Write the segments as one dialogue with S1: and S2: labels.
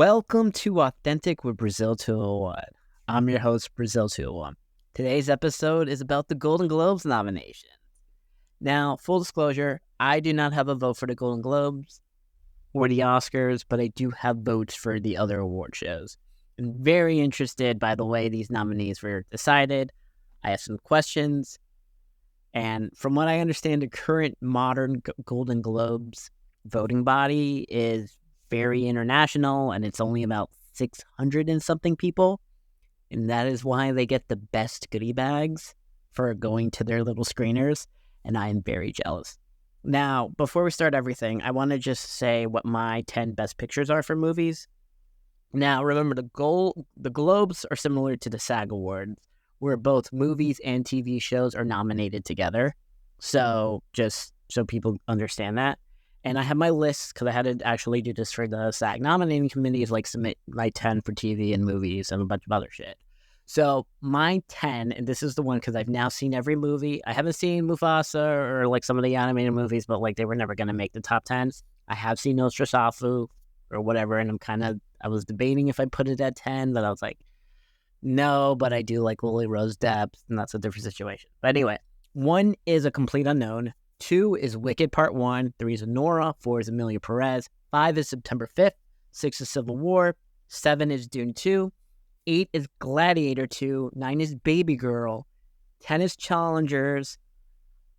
S1: Welcome to Authentic with Brazil 201. I'm your host, Brazil 201. Today's episode is about the Golden Globes nomination. Now, full disclosure, I do not have a vote for the Golden Globes or the Oscars, but I do have votes for the other award shows. I'm very interested by the way these nominees were decided. I have some questions, and from what I understand, the current modern Golden Globes voting body is very international, and it's only about 600 and something people, and that is why they get the best goodie bags for going to their little screeners, and I am very jealous. Now, before we start everything, I want to just say what my 10 best pictures are for movies. Now, remember, the Globes are similar to the SAG Awards, where both movies and TV shows are nominated together. So, just so people understand that. And I have my list, because I had to actually do this for the SAG nominating committees, like submit my 10 for TV and movies and a bunch of other shit. So my 10, and this is the one because I've now seen every movie. I haven't seen Mufasa or like some of the animated movies, but like they were never going to make the top 10s. I have seen Nosferatu or whatever, and I was debating if I put it at 10, but I was like, no, but I do like Lily Rose Depp, and that's a different situation. But anyway, 1 is A Complete Unknown. 2 is Wicked Part 1, 3 is Nora, 4 is Emilia Perez, 5 is September 5th, 6 is Civil War, 7 is Dune 2, 8 is Gladiator 2, 9 is Baby Girl, 10 is Challengers,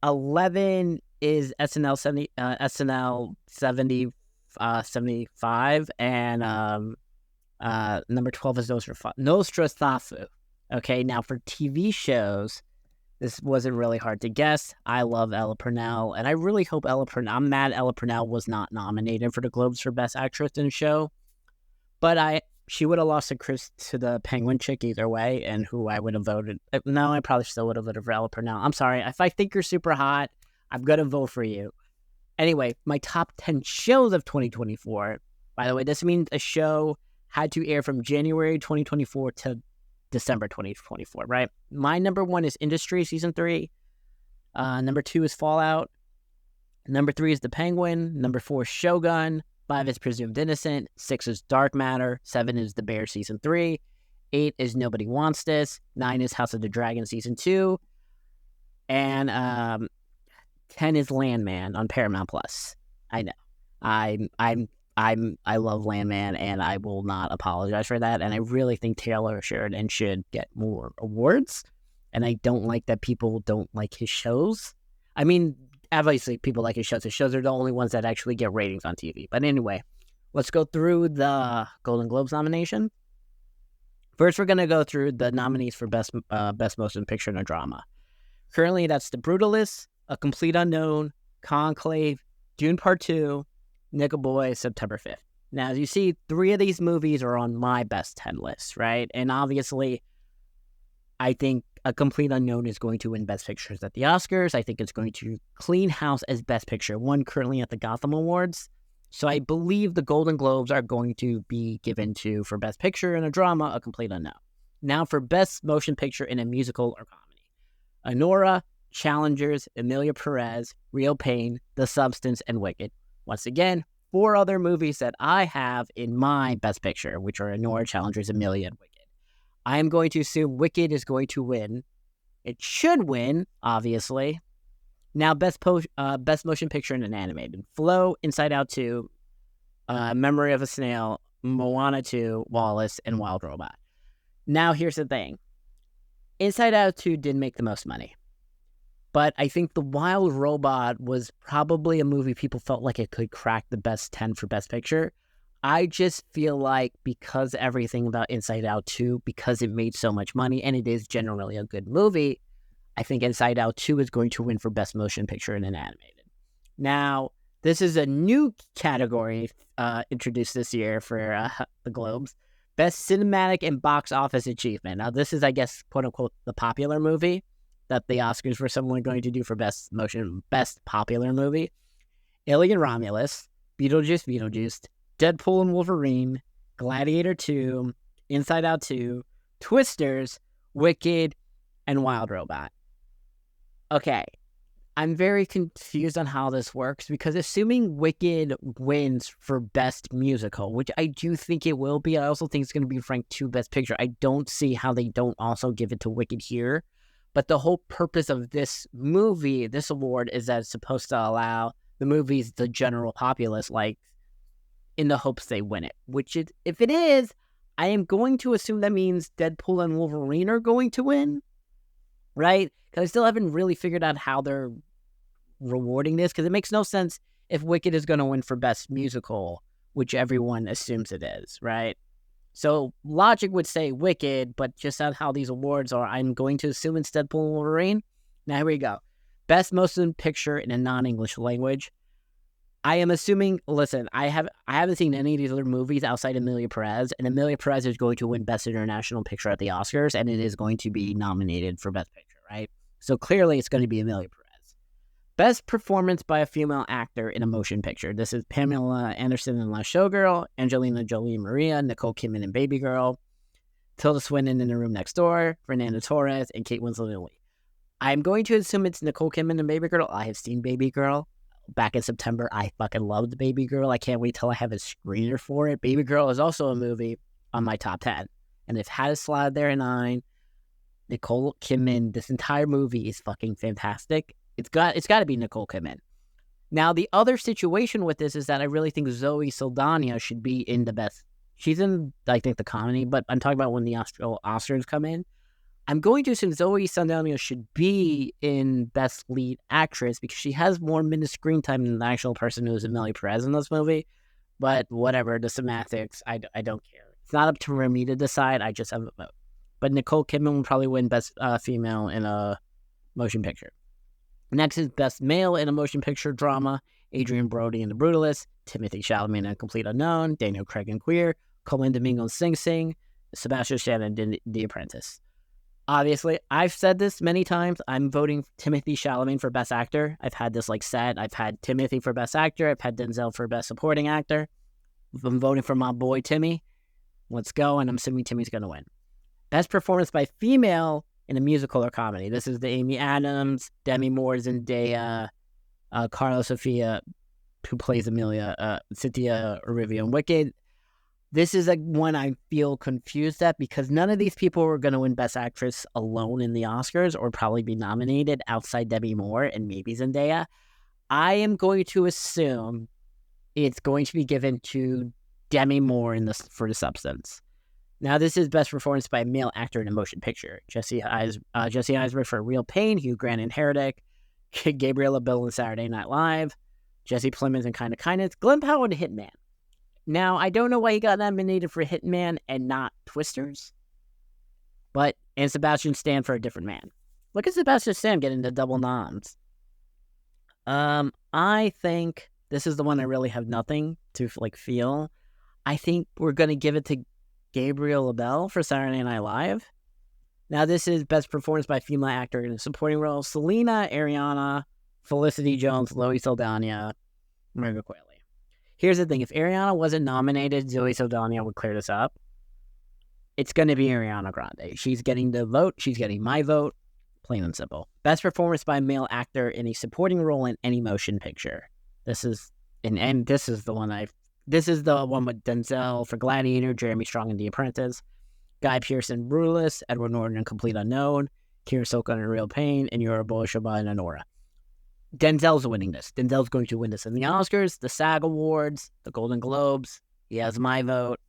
S1: 11 is SNL 75, and number 12 is Nostradamus. Okay, now for TV shows, this wasn't really hard to guess. I love Ella Purnell, and I really hope I'm mad Ella Purnell was not nominated for the Globes for Best Actress in a show, but she would have lost to the Penguin chick either way, and who I would have voted. No, I probably still would have voted for Ella Purnell. I'm sorry. If I think you're super hot, I'm going to vote for you. Anyway, my top 10 shows of 2024. By the way, this means a show had to air from January 2024 to December 2024, right? My number 1 is Industry Season 3. Number 2 is Fallout. Number 3 is The Penguin. Number 4 is Shogun. 5 is Presumed Innocent. 6 is Dark Matter. 7 is The Bear Season 3. 8 is Nobody Wants This. 9 is House of the Dragon Season 2. And 10 is Landman on Paramount Plus. I know. I love Landman, and I will not apologize for that. And I really think Taylor Sheridan should get more awards. And I don't like that people don't like his shows. I mean, obviously people like his shows. His shows are the only ones that actually get ratings on TV. But anyway, let's go through the Golden Globes nomination. First, we're going to go through the nominees for Best Motion Picture in a Drama. Currently, that's The Brutalist, A Complete Unknown, Conclave, Dune Part 2, Nickel Boy, September 5th. Now, as you see, 3 of these movies are on my best 10 list, right? And obviously, I think A Complete Unknown is going to win Best Pictures at the Oscars. I think it's going to clean house as Best Picture, one currently at the Gotham Awards. So I believe the Golden Globes are going to be given to, for Best Picture in a Drama, A Complete Unknown. Now, for Best Motion Picture in a Musical or Comedy. Anora, Challengers, Emilia Perez, Real Pain, The Substance, and Wicked. Once again, 4 other movies that I have in my Best Picture, which are Anora, Challengers, Emilia, and Wicked. I am going to assume Wicked is going to win. It should win, obviously. Now, Best Motion Picture in an Animated. Flow, Inside Out 2, Memory of a Snail, Moana 2, Wallace, and Wild Robot. Now, here's the thing. Inside Out 2 did make the most money. But I think The Wild Robot was probably a movie people felt like it could crack the best 10 for Best Picture. I just feel like because everything about Inside Out 2, because it made so much money, and it is generally a good movie, I think Inside Out 2 is going to win for Best Motion Picture in an Animated. Now, this is a new category introduced this year for the Globes. Best Cinematic and Box Office Achievement. Now, this is, I guess, quote-unquote, the popular movie that the Oscars were someone going to do for Best Popular Movie. Alien Romulus, Beetlejuice, Deadpool and Wolverine, Gladiator 2, Inside Out 2, Twisters, Wicked, and Wild Robot. Okay, I'm very confused on how this works because assuming Wicked wins for Best Musical, which I do think it will be, I also think it's going to be ranked to Best Picture. I don't see how they don't also give it to Wicked here. But the whole purpose of this movie, this award, is that it's supposed to allow the movies the general populace, like, in the hopes they win it. Which, if it is, I am going to assume that means Deadpool and Wolverine are going to win, right? Because I still haven't really figured out how they're rewarding this, because it makes no sense if Wicked is going to win for Best Musical, which everyone assumes it is, right? So logic would say Wicked, but just on how these awards are, I'm going to assume it's Deadpool and Wolverine. Now here we go. Best Motion Picture in a non-English language. I am assuming, listen, I haven't seen any of these other movies outside Emilia Perez, and Emilia Perez is going to win Best International Picture at the Oscars, and it is going to be nominated for Best Picture, right? So clearly it's going to be Emilia Perez. Best Performance by a Female Actor in a Motion Picture. This is Pamela Anderson in Last Showgirl, Angelina Jolie in Maria, Nicole Kidman in Baby Girl, Tilda Swinton in The Room Next Door, Fernanda Torres, and Kate Winslet in Lee. I'm going to assume it's Nicole Kidman in Baby Girl. I have seen Baby Girl. Back in September, I fucking loved Baby Girl. I can't wait till I have a screener for it. Baby Girl is also a movie on my top 10. And it had a slide there in 9. Nicole Kidman, this entire movie is fucking fantastic. It's got to be Nicole Kidman. Now, the other situation with this is that I really think Zoe Saldana should be in the best. She's in, I think, the comedy, but I'm talking about when the Oscars come in. I'm going to assume Zoe Saldana should be in Best Lead Actress because she has more minutes screen time than the actual person who is Emilia Perez in this movie. But whatever, the semantics, I don't care. It's not up to me to decide. I just have a vote. But Nicole Kidman will probably win Best Female in a Motion Picture. Next is Best Male in a Motion Picture Drama. Adrian Brody in The Brutalist, Timothy Chalamet in A Complete Unknown, Daniel Craig in Queer, Colin Domingo in Sing Sing, Sebastian Stan in The Apprentice. Obviously, I've said this many times. I'm voting Timothy Chalamet for Best Actor. I've had this set. I've had Timothy for Best Actor. I've had Denzel for Best Supporting Actor. I'm voting for my boy Timmy. Let's go, and I'm assuming Timmy's going to win. Best Performance by Female in a Musical or Comedy. This is the Amy Adams, Demi Moore, Zendaya, Carla Sofia, who plays Amelia, Cynthia Erivo in Wicked. This is one I feel confused at because none of these people are going to win Best Actress alone in the Oscars or probably be nominated outside Demi Moore and maybe Zendaya. I am going to assume it's going to be given to Demi Moore for The Substance. Now, this is Best Performance by a Male Actor in a Motion Picture. Jesse Eisenberg for Real Pain, Hugh Grant in Heretic, Gabriella Bill in Saturday Night Live, Jesse Plemons in Kind of Kindness, Glenn Powell in Hitman. Now, I don't know why he got nominated for Hitman and not Twisters, and Sebastian Stan for A Different Man. Look at Sebastian Stan getting the double noms. I think this is the one I really have nothing to feel. I think we're going to give it to Gabrielle Bell for Saturday Night Live. Now, this is Best Performance by a Female Actor in a Supporting Role. Selena, Ariana, Felicity Jones, Zoe Saldana, Margaret Qualley. Here's the thing. If Ariana wasn't nominated, Zoe Saldana would clear this up. It's going to be Ariana Grande. She's getting the vote. She's getting my vote. Plain and simple. Best Performance by a Male Actor in a Supporting Role in any Motion Picture. This is the one with Denzel for Gladiator, Jeremy Strong in The Apprentice, Guy Pearce in Brutalist, Edward Norton in Complete Unknown, Kieran Culkin in Real Pain, and Yura Boshaba in Anora. Denzel's winning this. Denzel's going to win this in the Oscars, the SAG Awards, the Golden Globes. He has my vote.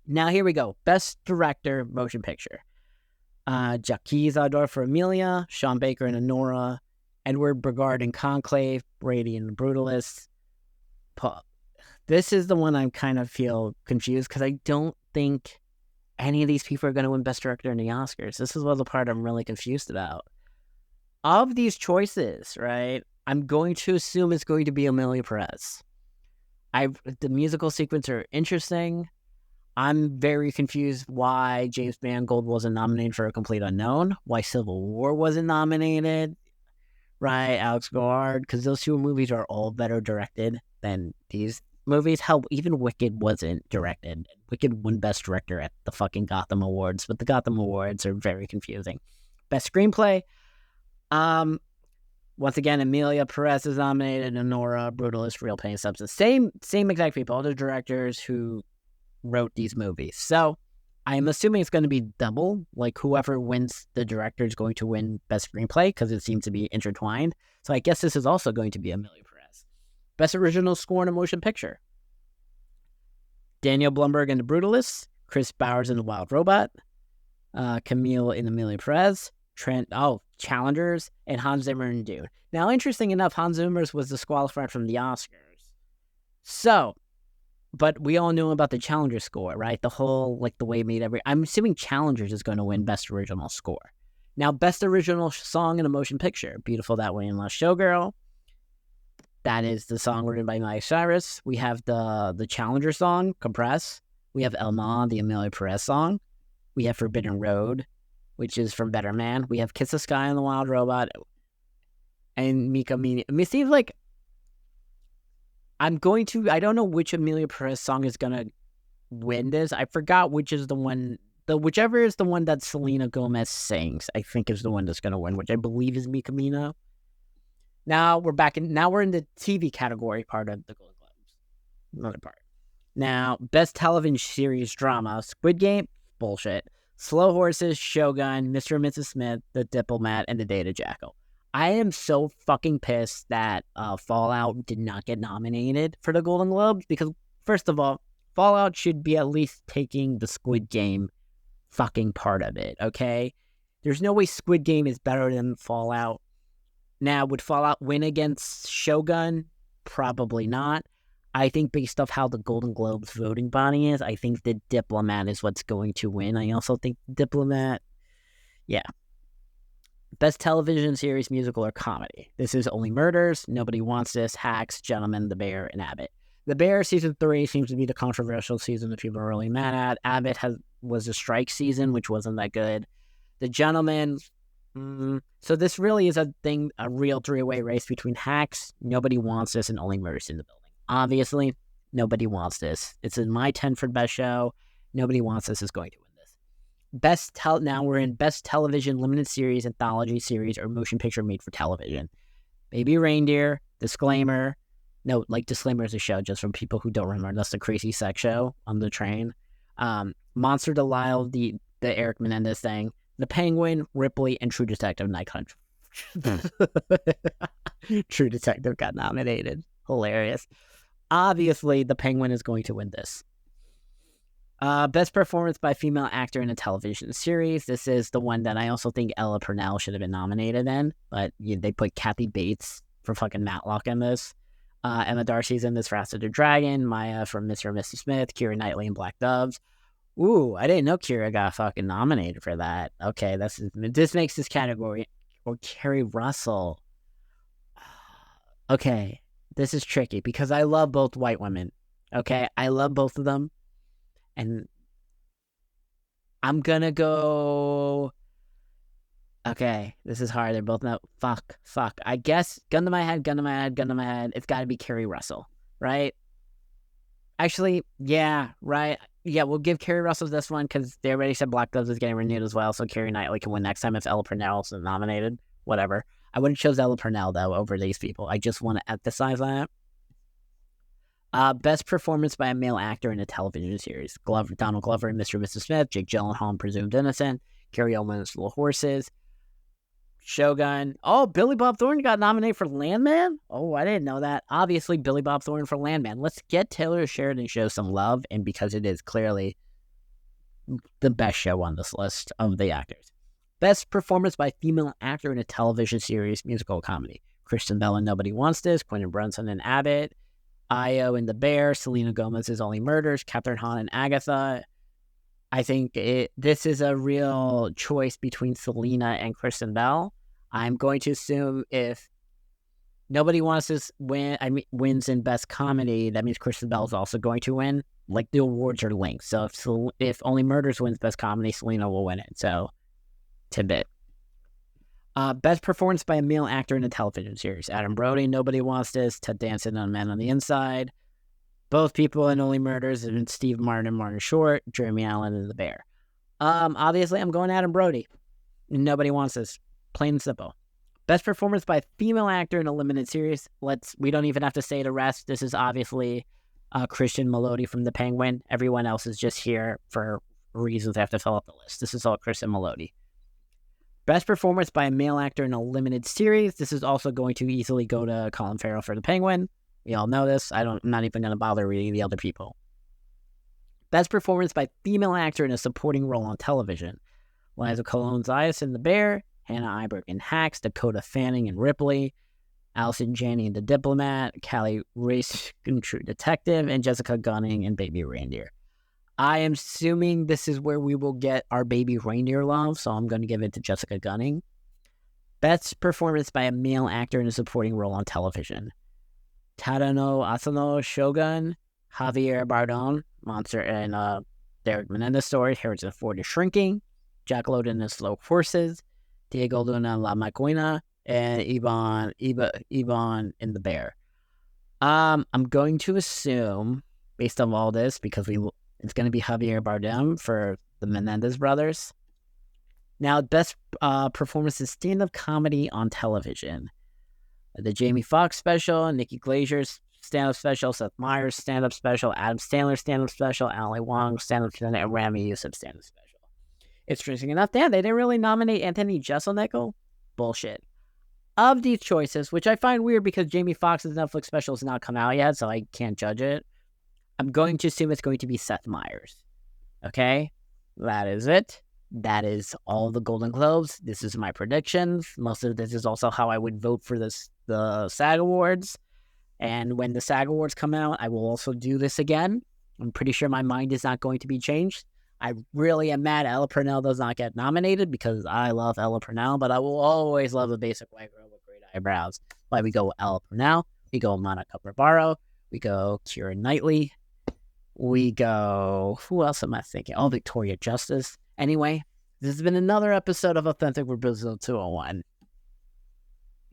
S1: Now, here we go. Best Director, Motion Picture. Jacques Zador for Amelia, Sean Baker in Anora, Edward Bregard in Conclave, Brady in The Brutalist. This is the one I kind of feel confused because I don't think any of these people are going to win Best Director in the Oscars. This is the part I'm really confused about. Of these choices, right, I'm going to assume it's going to be Emilia Perez. The musical sequences are interesting. I'm very confused why James Mangold wasn't nominated for A Complete Unknown, why Civil War wasn't nominated, right, Alex Garland, because those two movies are all better directed than these movies. Hell, even Wicked wasn't directed. Wicked won Best Director at the fucking Gotham Awards, but the Gotham Awards are very confusing. Best Screenplay. Once again, Emilia Perez is nominated, and Nora, Brutalist, Real Pain, Substance. Same exact people, all the directors who wrote these movies. So I'm assuming it's going to be double. Like whoever wins the director is going to win Best Screenplay because it seems to be intertwined. So I guess this is also going to be Emilia Perez. Best Original Score in a Motion Picture. Daniel Blumberg in The Brutalist, Chris Bowers in The Wild Robot, Camille in Emilia Perez, Challengers, and Hans Zimmer in Dune. Now, interesting enough, Hans Zimmer's was disqualified from the Oscars. So, but we all knew about the Challengers score, right? The whole, like, the way it made I'm assuming Challengers is going to win Best Original Score. Now, Best Original Song in a Motion Picture, Beautiful That Way and Lost Showgirl. That is the song written by Miley Cyrus. We have the Challenger song, Compress. We have El Ma, the Emilia Perez song. We have Forbidden Road, which is from Better Man. We have Kiss the Sky and the Wild Robot. And Mika Mini. It seems like I don't know which Emilia Perez song is going to win this. I forgot which is the one, whichever is the one that Selena Gomez sings, I think is the one that's going to win, which I believe is Mika Mina. Now we're in the TV category part of the Golden Globes. Another part. Now, Best Television Series Drama, Squid Game, bullshit. Slow Horses, Shogun, Mr. and Mrs. Smith, The Diplomat, and The Data Jackal. I am so fucking pissed that Fallout did not get nominated for the Golden Globes because, first of all, Fallout should be at least taking the Squid Game fucking part of it, okay? There's no way Squid Game is better than Fallout. Now, would Fallout win against Shogun? Probably not. I think based off how the Golden Globes voting body is, I think The Diplomat is what's going to win. I also think Diplomat, yeah. Best Television Series, Musical, or Comedy. This is Only Murders, Nobody Wants This, Hacks, Gentlemen, The Bear, and Abbott. The Bear season 3 seems to be the controversial season that people are really mad at. Abbott was a strike season, which wasn't that good. The Gentlemen, so this really is a real three-way race between Hacks, Nobody Wants This, and Only Murders in the Building. Obviously, Nobody Wants This. It's in my 10 for Best Show. Nobody Wants This is going to win this. Now we're in Best Television Limited Series, Anthology Series, or Motion Picture Made for Television. Baby Reindeer, Disclaimer. No, like Disclaimer is a show just from people who don't remember. That's the Crazy Sex Show on the train. Monster Delisle, the Eric Menendez thing. The Penguin, Ripley, and True Detective Night Hunt. True Detective got nominated. Hilarious. Obviously, The Penguin is going to win this. Best Performance by Female Actor in a Television Series. This is the one that I also think Ella Purnell should have been nominated in, but they put Kathy Bates for fucking Matlock in this. Emma Darcy's in this for Acid the Dragon. Maya from Mr. and Mrs. Smith. Keira Knightley in Black Doves. Ooh, I didn't know Keira got fucking nominated for that. Okay, this makes this category. Or Kerry Russell. Okay, this is tricky because I love both white women. Okay, I love both of them. And I'm gonna go... Okay, this is hard. They're both not... Fuck. I guess, gun to my head. It's gotta be Kerry Russell, right? Actually, yeah, right. Yeah, we'll give Kerry Russell this one because they already said Black Doves is getting renewed as well, so Keira Knightley can win next time if Ella Purnell is nominated. Whatever. I wouldn't choose Ella Purnell, though, over these people. I just want to emphasize that. Best Performance by a Male Actor in a Television Series. Donald Glover in Mr. and Mrs. Smith. Jake Gyllenhaal in Presumed Innocent. Carrie Ullman in Little Horses. Shogun. Oh, Billy Bob Thornton got nominated for Landman? Oh, I didn't know that. Obviously, Billy Bob Thornton for Landman. Let's get Taylor Sheridan show some love, and because it is clearly the best show on this list of the actors. Best Performance by Female Actor in a Television Series, Musical, Comedy. Kristen Bell in Nobody Wants This. Quentin Brunson in Abbott. Io in The Bear. Selena Gomez's Only Murders. Catherine Hahn in Agatha. I think this is a real choice between Selena and Kristen Bell. I'm going to assume if Nobody Wants This wins in Best Comedy, that means Kristen Bell is also going to win. Like, the awards are linked. So if Only Murders wins Best Comedy, Selena will win it. So, tidbit. Best Performance by a Male Actor in a Television Series. Adam Brody, Nobody Wants This. Ted Danson on Men on the Inside. Both people in Only Murders and Steve Martin and Martin Short. Jeremy Allen and The Bear. Obviously, I'm going Adam Brody. Nobody Wants This. Plain and simple. Best performance by a female actor in a limited series. We don't even have to say the rest. This is obviously Christian Melody from The Penguin. Everyone else is just here for reasons I have to fill up the list. This is all Christian Melody. Best performance by a male actor in a limited series. This is also going to easily go to Colin Farrell for The Penguin. We all know this. I'm not even going to bother reading the other people. Best performance by female actor in a supporting role on television. Liza Colon-Zayas in The Bear, Hannah Iberg in Hacks, Dakota Fanning in Ripley, Allison Janney in The Diplomat, Callie Race in True Detective, and Jessica Gunning in Baby Reindeer. I am assuming this is where we will get our Baby Reindeer love, so I'm going to give it to Jessica Gunning. Best performance by a male actor in a supporting role on television. Tadano Asano Shogun, Javier Bardem, Monster and Derek Menendez story, Harrison Ford is Shrinking, Jack London in The Slow Horses, Diego Luna La Maquina, and Ivan in The Bear. I'm going to assume, based on all this, because it's going to be Javier Bardem for the Menendez brothers. Now, best performance in stand-up comedy on television. The Jamie Foxx special, Nikki Glazer's stand-up special, Seth Meyers' stand-up special, Adam Sandler's stand-up special, Ali Wong's stand-up special, and Rami Youssef's stand-up special. Interesting enough, they didn't really nominate Anthony Jeselnik. Bullshit. Of these choices, which I find weird because Jamie Foxx's Netflix special has not come out yet, so I can't judge it, I'm going to assume it's going to be Seth Meyers. Okay? That is it. That is all the Golden Globes. This is my predictions. Most of this is also how I would vote for the SAG Awards. And when the SAG Awards come out, I will also do this again. I'm pretty sure my mind is not going to be changed. I really am mad Ella Purnell does not get nominated because I love Ella Purnell, but I will always love a basic white girl with great eyebrows. Like we go with Ella Purnell, we go Monica Barbaro, we go Keira Knightley, we go, who else am I thinking? Oh, Victoria Justice. Anyway, this has been another episode of Authentic with Brazil 201.